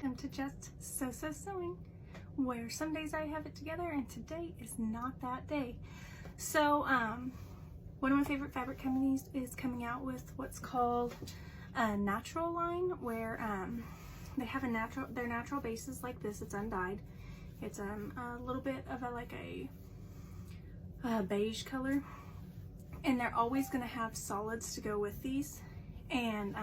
welcome to Just So Sewing, where some days I have it together and today is not that day. So one of my favorite fabric companies is coming out with what's called a natural line, where they have their natural bases like this. It's undyed. It's a little bit of a beige color, and they're always going to have solids to go with these. And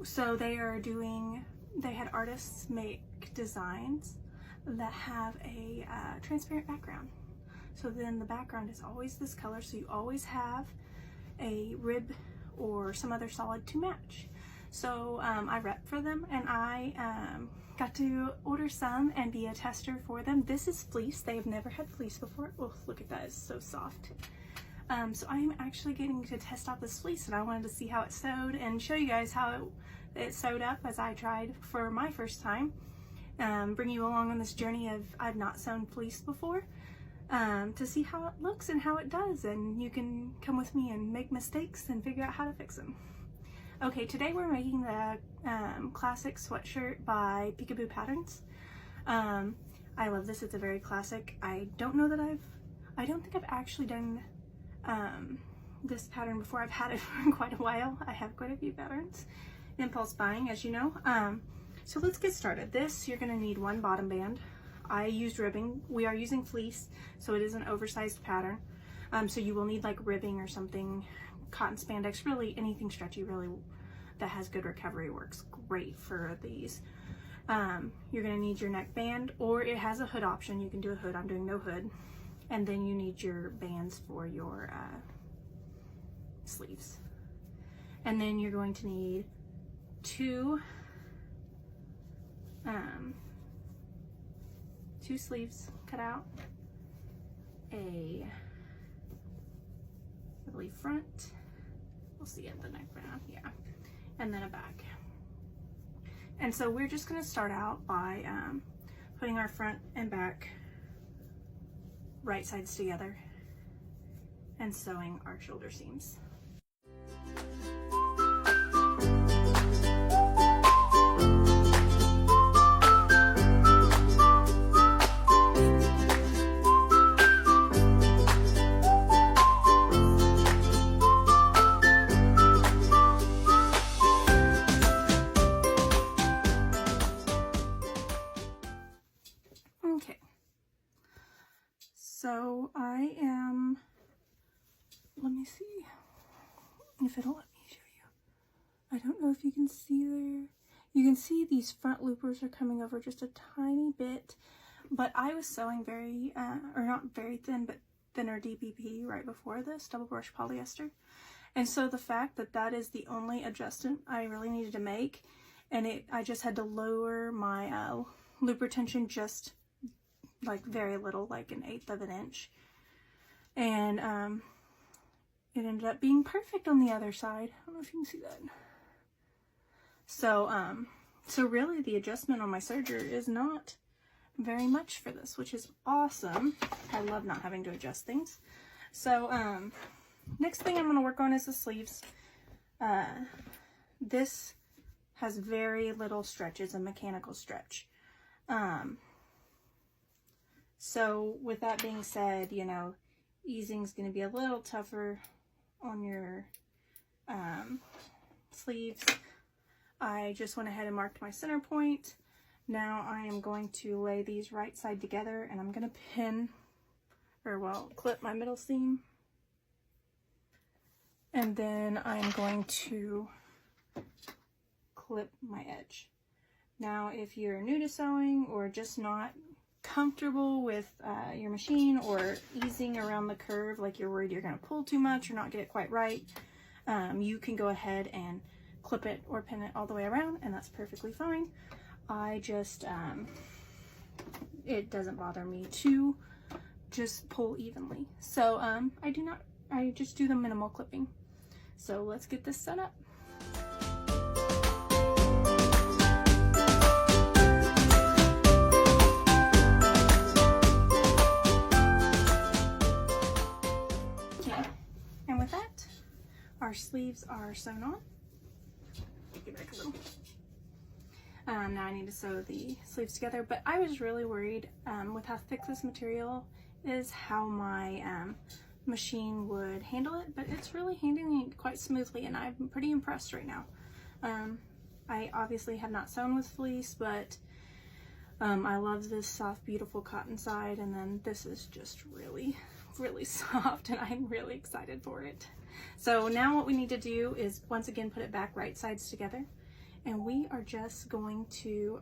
so they had artists make designs that have a transparent background. So then the background is always this color, so you always have a rib or some other solid to match. So I rep for them, and I got to order some and be a tester for them. This is fleece. They have never had fleece before. Oh, look at that, it's so soft. So I'm actually getting to test out this fleece, and I wanted to see how it sewed and show you guys how it sewed up as I tried for my first time. Bring you along on this journey of I've not sewn fleece before, to see how it looks and how it does, and you can come with me and make mistakes and figure out how to fix them. Okay, today we're making the classic sweatshirt by Peekaboo Patterns. I love this. It's a very classic. I don't think I've actually done this pattern before. I've had it for quite a while. I have quite a few patterns. Impulse buying, as you know. So let's get started. This, you're going to need one bottom band. I used ribbing. We are using fleece, so it is an oversized pattern. So you will need like ribbing or something, cotton spandex, really anything stretchy, really, that has good recovery works great for these. You're going to need your neck band, or it has a hood option. You can do a hood. I'm doing no hood. And then you need your bands for your sleeves. And then you're going to need two sleeves cut out, I believe front, we'll see at the neck band, yeah, and then a back. And so we're just going to start out by putting our front and back right sides together and sewing our shoulder seams. So let me see if it'll let me show you. I don't know if you can see there. You can see these front loopers are coming over just a tiny bit, but I was sewing very, or not very thin, but thinner DPP right before this, double brush polyester. And so the fact that that is the only adjustment I really needed to make, and I just had to lower my loop retention just like very little, like 1/8 of an inch, and it ended up being perfect on the other side. I don't know if you can see that. So so really the adjustment on my serger is not very much for this, which is awesome. I love not having to adjust things. So next thing I'm going to work on is the sleeves. This has very little stretch. It's a mechanical stretch. So with that being said, you know, easing is going to be a little tougher on your sleeves. I just went ahead and marked my center point. Now I am going to lay these right side together, and I'm going to pin, or well, clip my middle seam. And then I'm going to clip my edge. Now, if you're new to sewing or just not comfortable with your machine, or easing around the curve, like you're worried you're going to pull too much or not get it quite right, you can go ahead and clip it or pin it all the way around, and that's perfectly fine. I just it doesn't bother me to just pull evenly, so I just do the minimal clipping. So let's get this set up. And with that, our sleeves are sewn on. Get back a little. Now I need to sew the sleeves together, but I was really worried with how thick this material is, how my machine would handle it, but it's really handling it quite smoothly, and I'm pretty impressed right now. I obviously have not sewn with fleece, but I love this soft, beautiful cotton side, and then this is just really, really soft, and I'm really excited for it. So now what we need to do is once again put it back right sides together, and we are just going to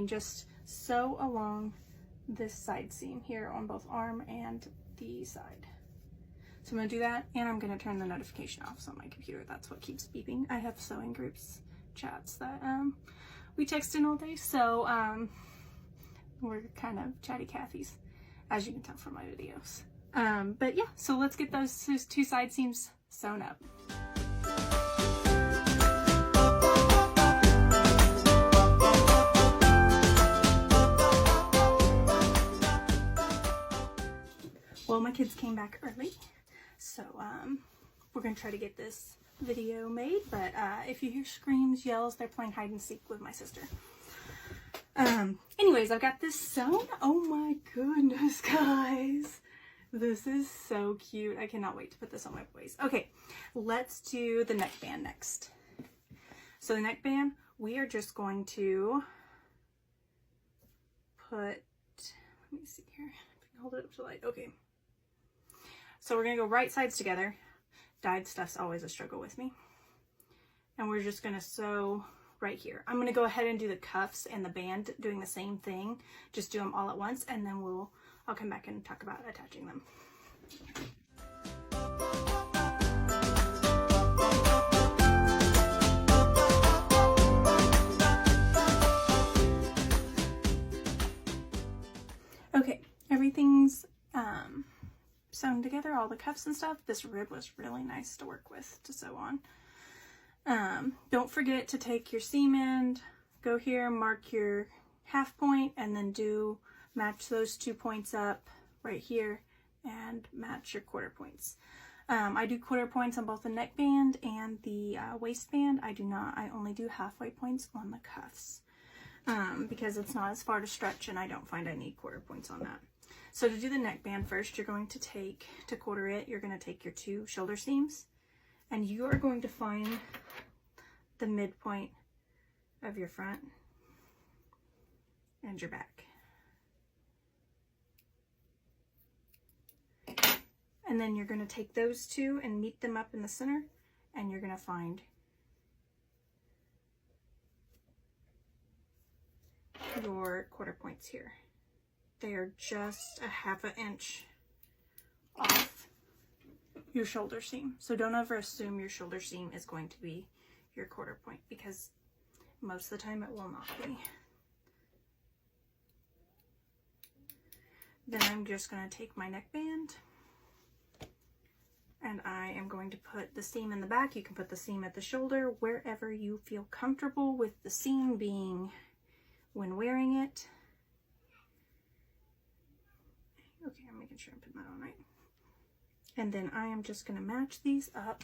just sew along this side seam here on both arm and the side. So I'm going to do that, and I'm going to turn the notification off so on my computer. That's what keeps beeping. I have sewing groups chats that we text in all day, so we're kind of chatty Cathy's, as you can tell from my videos. But yeah, so let's get those two side seams sewn up. Well, my kids came back early, so we're gonna try to get this video made, but if you hear screams, yells, they're playing hide and seek with my sister. Anyways, I've got this sewn. Oh my goodness, guys. This is so cute. I cannot wait to put this on my boys. Okay, let's do the neckband next. So the neckband, we are just going to put, let me see here, if I can hold it up to the light. Okay. So we're gonna go right sides together. Dyed stuff's always a struggle with me. And we're just gonna sew right here. I'm gonna go ahead and do the cuffs and the band doing the same thing. Just do them all at once, and then I'll come back and talk about attaching them. Okay, everything's sewn together, all the cuffs and stuff. This rib was really nice to work with to sew on. Don't forget to take your seam end, go here, mark your half point, and then match those 2 points up right here and match your quarter points. I do quarter points on both the neckband and the waistband. I only do halfway points on the cuffs because it's not as far to stretch, and I don't find I need quarter points on that. So to do the neckband first, you're going to quarter it, you're going to take your 2 shoulder seams, and you are going to find the midpoint of your front and your back. And then you're going to take those 2 and meet them up in the center, and you're going to find your quarter points here. They are just a ½ inch off your shoulder seam. So don't ever assume your shoulder seam is going to be your quarter point, because most of the time it will not be. Then I'm just going to take my neckband, and I am going to put the seam in the back. You can put the seam at the shoulder, wherever you feel comfortable with the seam being when wearing it. Okay, I'm making sure I'm putting that on right. And then I am just going to match these up.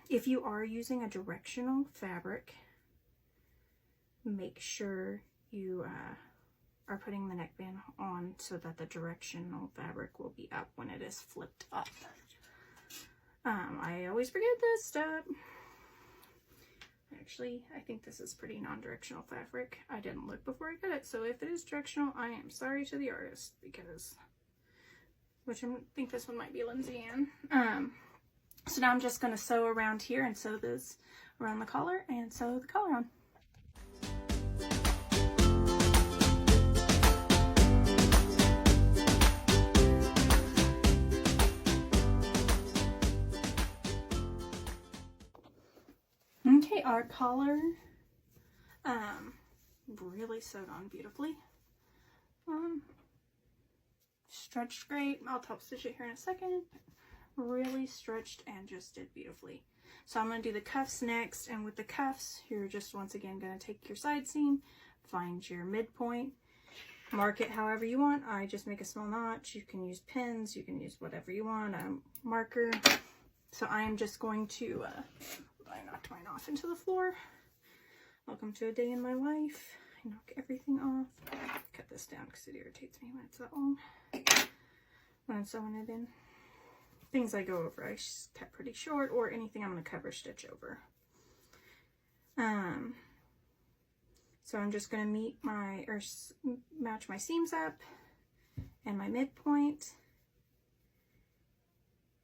If you are using a directional fabric, make sure you are putting the neckband on so that the directional fabric will be up when it is flipped up. I always forget this step. Actually, I think this is pretty non-directional fabric. I didn't look before I cut it, so if it is directional, I am sorry to the artist, which I think this one might be Lindsay Ann. So now I'm just going to sew around here and sew this around the collar and sew the collar on. Okay, our collar really sewed on beautifully. Stretched great. I'll top stitch it here in a second. Really stretched and just did beautifully. So I'm going to do the cuffs next, and with the cuffs, you're just once again going to take your side seam, find your midpoint, mark it however you want. I just make a small notch. You can use pins, you can use whatever you want, a marker, So I am just going to, I knocked mine off into the floor. Welcome to a day in my life. I knock everything off. Cut this down because it irritates me when it's that long. When I'm sewing it in. Things I go over, I cut pretty short, or anything I'm going to cover stitch over. So I'm just going to match my seams up and my midpoint.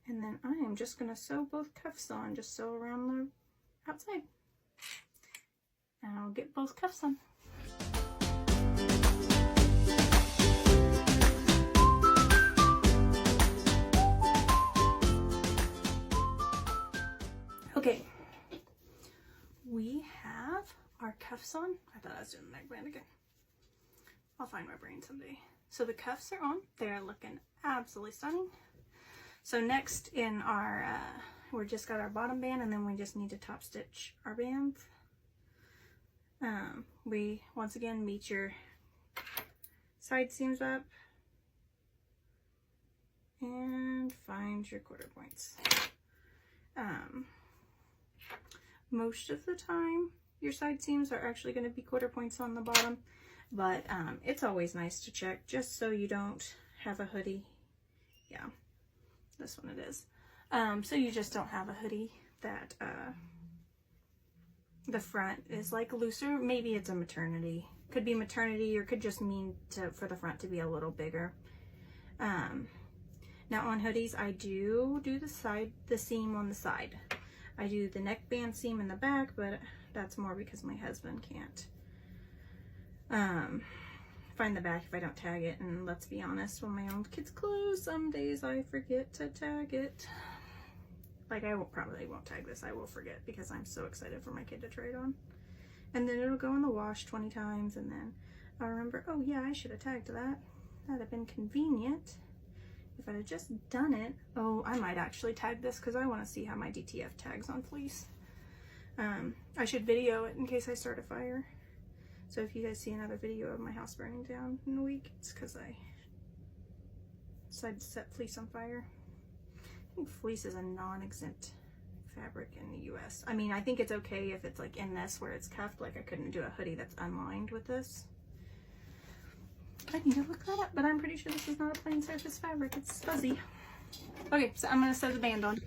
And then I am just going to sew both cuffs on, just sew around the outside. And I'll get both cuffs on. Okay, we have our cuffs on. I thought I was doing the neckband again. I'll find my brain someday. So the cuffs are on. They're looking absolutely stunning. So next in our, we just got our bottom band, and then we just need to top stitch our bands. We once again meet your side seams up and find your quarter points. Most of the time your side seams are actually going to be quarter points on the bottom, but it's always nice to check just so you don't have a hoodie. Yeah, this one it is. So you just don't have a hoodie that the front is like looser. Maybe it's a maternity. Could be maternity, or could just mean for the front to be a little bigger. Now on hoodies, I do the seam on the side. I do the neckband seam in the back, but that's more because my husband can't find the back if I don't tag it. And let's be honest, when my own kids' clothes, some days I forget to tag it. Like I probably won't tag this. I will forget because I'm so excited for my kid to try it on. And then it'll go in the wash 20 times, and then I'll remember, oh yeah, I should have tagged that. That'd have been convenient. If I'd have just done it. Oh, I might actually tag this because I want to see how my DTF tags on fleece. I should video it in case I start a fire. So if you guys see another video of my house burning down in a week, it's because I decided to set fleece on fire. I think fleece is a non-exempt fabric in the US. I mean, I think it's okay if it's like in this where it's cuffed. Like I couldn't do a hoodie that's unlined with this. I need to look that up, but I'm pretty sure this is not a plain surface fabric. It's fuzzy. Okay, so I'm going to sew the band on.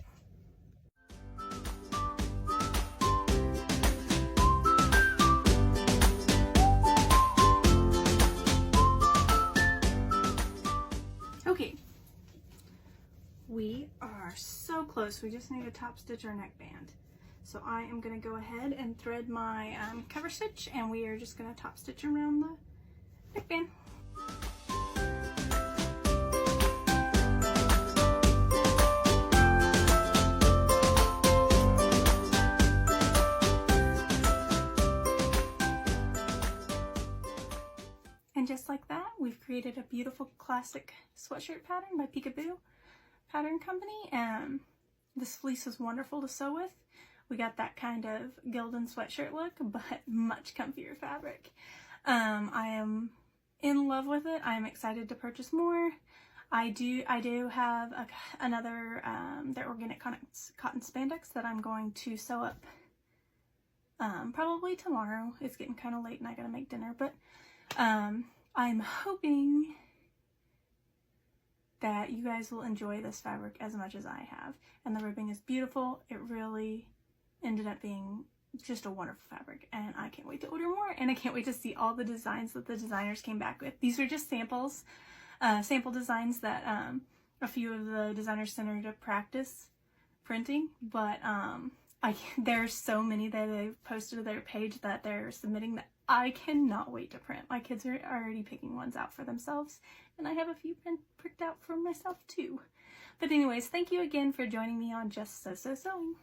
Okay, we are so close. We just need to top stitch our neckband. So I am going to go ahead and thread my cover stitch, and we are just going to top stitch around the neckband. And just like that, we've created a beautiful classic sweatshirt pattern by Peekaboo Pattern Company. This fleece is wonderful to sew with. We got that kind of Gildan sweatshirt look, but much comfier fabric. I am in love with it. I am excited to purchase more. I do have another their organic cotton spandex that I'm going to sew up probably tomorrow. It's getting kind of late and I gotta make dinner, but I'm hoping that you guys will enjoy this fabric as much as I have. And the ribbing is beautiful. It really ended up being just a wonderful fabric, and I can't wait to order more, and I can't wait to see all the designs that the designers came back with. These are just samples, sample designs that a few of the designers sent her to practice printing, but there's so many that they've posted to their page that they're submitting that I cannot wait to print. My kids are already picking ones out for themselves, and I have a few pricked out for myself too. But anyways, thank you again for joining me on Just Sew Sewing.